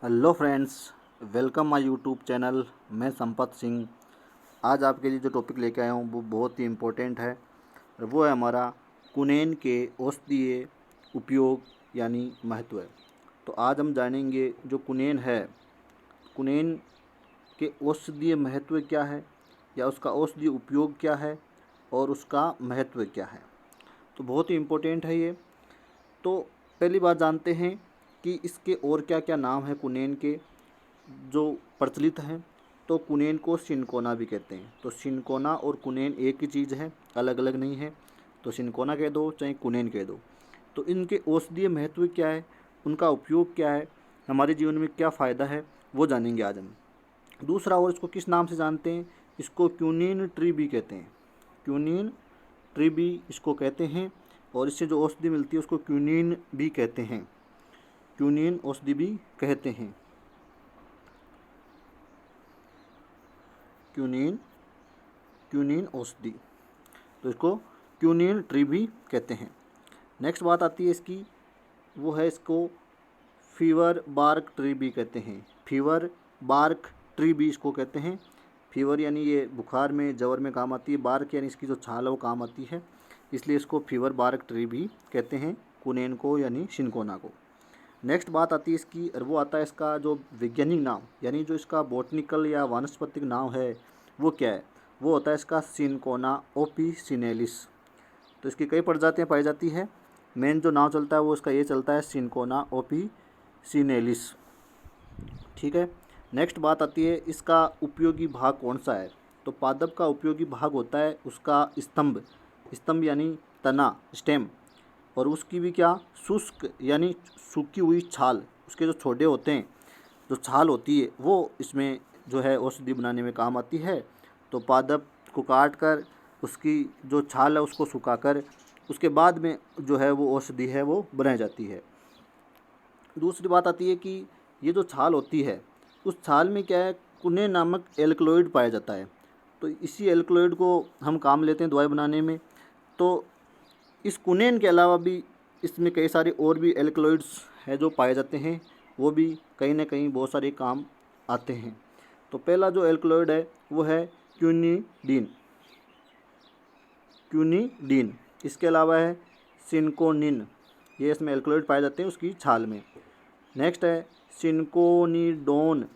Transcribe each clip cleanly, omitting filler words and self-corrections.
Hello friends, welcome my YouTube channel. मैं संपत सिंह। आज आपके लिए जो टॉपिक लेके आया हूँ वो बहुत ही इम्पोर्टेंट है। वो है हमारा कुनेन के औषधीय उपयोग यानी महत्व। तो आज हम जानेंगे जो कुनेन है, कुनेन के औषधीय महत्व क्या है या उसका औषधीय उपयोग क्या है और उसका महत्व क्या है। तो बहुत ही इम्पोर्टेंट है ये। तो पहली बात जानते हैं कि इसके और क्या क्या नाम हैं कुनेन के जो प्रचलित हैं। तो कुनेन को सिनकोना भी कहते हैं। तो सिनकोना और कुनेन एक ही चीज़ है, अलग अलग नहीं है। तो सिनकोना कह दो चाहे कुनेन कह दो। तो इनके औषधीय महत्व क्या है, उनका उपयोग क्या है, हमारे जीवन में क्या फ़ायदा है, वो जानेंगे आज हम। दूसरा, और इसको किस नाम से जानते हैं, इसको क्यूनिन ट्री भी कहते हैं। क्यूनिन ट्री भी इसको कहते हैं और इससे जो औषधि मिलती है उसको क्यूनिन भी कहते हैं। क्यूनिन औषधि भी कहते हैं। क्यूनिन क्यूनिन औषधि, तो इसको क्यूनिन ट्री भी कहते हैं। नेक्स्ट बात आती है इसकी, वो है इसको फीवर बार्क ट्री भी कहते हैं। फीवर बार्क ट्री भी इसको कहते हैं। फीवर यानी ये बुखार में जवर में काम आती है, बार्क यानी इसकी जो छाल है वो काम आती है, इसलिए इसको फीवर बार्क ट्री भी कहते हैं, कुनेन को यानी सिनकोना को। नेक्स्ट बात आती है इसकी, और वो आता है इसका जो वैज्ञानिक नाम यानी जो इसका बॉटनिकल या वानस्पतिक नाम है वो क्या है, वो होता है इसका सिनकोना ओपिसिनेलिस। तो इसकी कई प्रजातियां पाई जाती है, मेन जो नाम चलता है वो इसका ये चलता है सिनकोना ओपिसिनेलिस। ठीक है। नेक्स्ट बात आती है इसका उपयोगी भाग कौन सा है। तो पादप का उपयोगी भाग होता है उसका स्तंभ। स्तंभ यानी तना, स्टेम। और उसकी भी क्या, शुष्क यानी सूखी हुई छाल, उसके जो छोटे होते हैं, जो छाल होती है वो इसमें जो है औषधि बनाने में काम आती है। तो पादप को काट कर उसकी जो छाल है उसको सुखाकर उसके बाद में जो है वो औषधि है वो बनाई जाती है। दूसरी बात आती है कि ये जो छाल होती है उस छाल में क्या है, कुनेन नामक एल्कलॉइड पाया जाता है। तो इसी एल्कलॉइड को हम काम लेते हैं दवाई बनाने में। तो इस कुनेन के अलावा भी इसमें कई सारे और भी एल्कलॉइड्स हैं जो पाए जाते हैं, वो भी कहीं ना कहीं बहुत सारे काम आते हैं। तो पहला जो एल्कलॉइड है वो है क्यूनिडीन। क्यूनिडीन। इसके अलावा है सिनकोनिन, ये इसमें एल्कलॉइड पाए जाते हैं उसकी छाल में। नेक्स्ट है सिनकोनीडोन।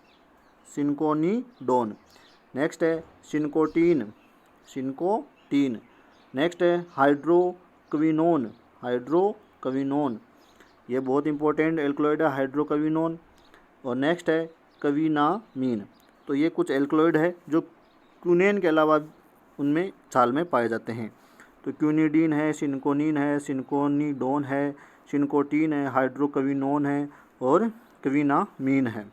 सिनकोनीडोन। नेक्स्ट है सिनकोटीन। सिनकोटीन। नेक्स्ट है हाइड्रोक्विनोन। हाइड्रोक्विनोन, ये बहुत इंपॉर्टेंट एल्कलॉइड है हाइड्रोक्विनोन। और नेक्स्ट है कविनामीन। तो ये कुछ एल्कलॉइड है जो क्यूनेन के अलावा उनमें छाल में पाए जाते हैं। तो क्यूनिडीन है, सिनकोनिन है, सिनकोनीडोन है, सिनकोटीन है, हाइड्रोक्विनोन है और क्विनामीन है।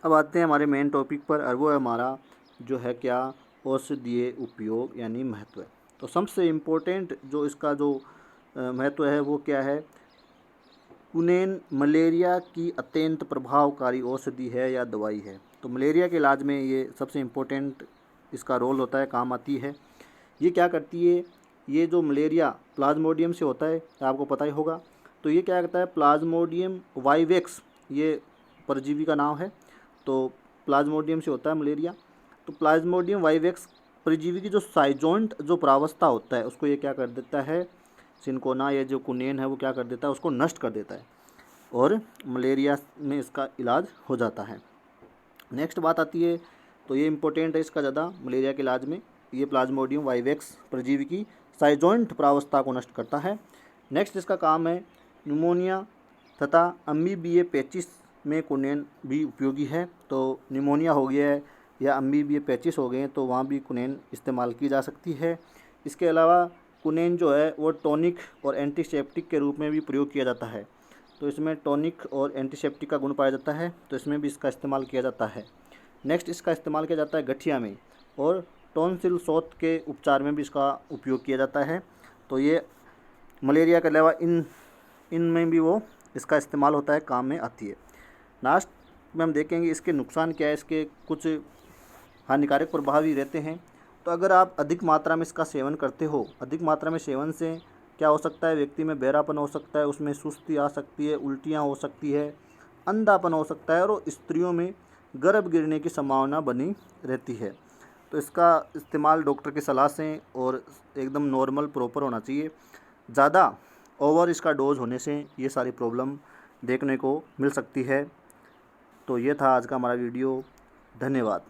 अब आते हैं हमारे मेन टॉपिक पर, और वो है हमारा जो है क्या, औषधीय उपयोग यानी महत्व। तो सबसे इम्पोर्टेंट जो इसका जो महत्व है वो क्या है, कुनेन मलेरिया की अत्यंत प्रभावकारी औषधि है या दवाई है। तो मलेरिया के इलाज में ये सबसे इम्पोर्टेंट इसका रोल होता है, काम आती है। ये क्या करती है, ये जो मलेरिया प्लाज्मोडियम से होता है आपको पता ही होगा। तो ये क्या करता है, प्लाज्मोडियम वाइवेक्स ये परजीवी का नाम है। तो प्लाज्मोडियम से होता है मलेरिया। तो प्लाज्मोडियम वाइवेक्स परजीवी की जो साइजोंट जो प्रावस्था होता है उसको ये क्या कर देता है, सिनकोना ये जो कुनेन है वो क्या कर देता है, उसको नष्ट कर देता है और मलेरिया में इसका इलाज हो जाता है। नेक्स्ट बात आती है, तो ये इंपॉर्टेंट है इसका ज़्यादा मलेरिया के इलाज में, ये प्लाज्मोडियम वाइवेक्स परजीवी की साइजोंट प्रावस्था को नष्ट करता है। नेक्स्ट इसका काम है न्यूमोनिया तथा अमीबिए पैचिस में कुनेन भी उपयोगी है। तो निमोनिया हो गया है या अमीबिए पैचिस हो गए हैं तो वहाँ भी कुनेन इस्तेमाल की जा सकती है। इसके अलावा कुनेन जो है वो टॉनिक और एंटीसेप्टिक के रूप में भी प्रयोग किया जाता है। तो इसमें टॉनिक और एंटीसेप्टिक का गुण पाया जाता है, तो इसमें भी इसका इस्तेमाल किया जाता है। नेक्स्ट इसका इस्तेमाल किया जाता है गठिया में और टॉन्सिल शोथ के उपचार में भी इसका उपयोग किया जाता है। तो ये मलेरिया के अलावा इनमें भी वो इसका इस्तेमाल होता है, काम में आती है। लास्ट में हम देखेंगे इसके नुकसान क्या है, इसके कुछ हानिकारक प्रभाव ही रहते हैं। तो अगर आप अधिक मात्रा में इसका सेवन करते हो, अधिक मात्रा में सेवन से क्या हो सकता है, व्यक्ति में बहरापन हो सकता है, उसमें सुस्ती आ सकती है, उल्टियाँ हो सकती है, अंधापन हो सकता है और स्त्रियों में गर्भ गिरने की संभावना बनी रहती है। तो इसका इस्तेमाल डॉक्टर की सलाह से और एकदम नॉर्मल प्रॉपर होना चाहिए। ज़्यादा ओवर इसका डोज होने से ये सारी प्रॉब्लम देखने को मिल सकती है। तो ये था आज का हमारा वीडियो। धन्यवाद।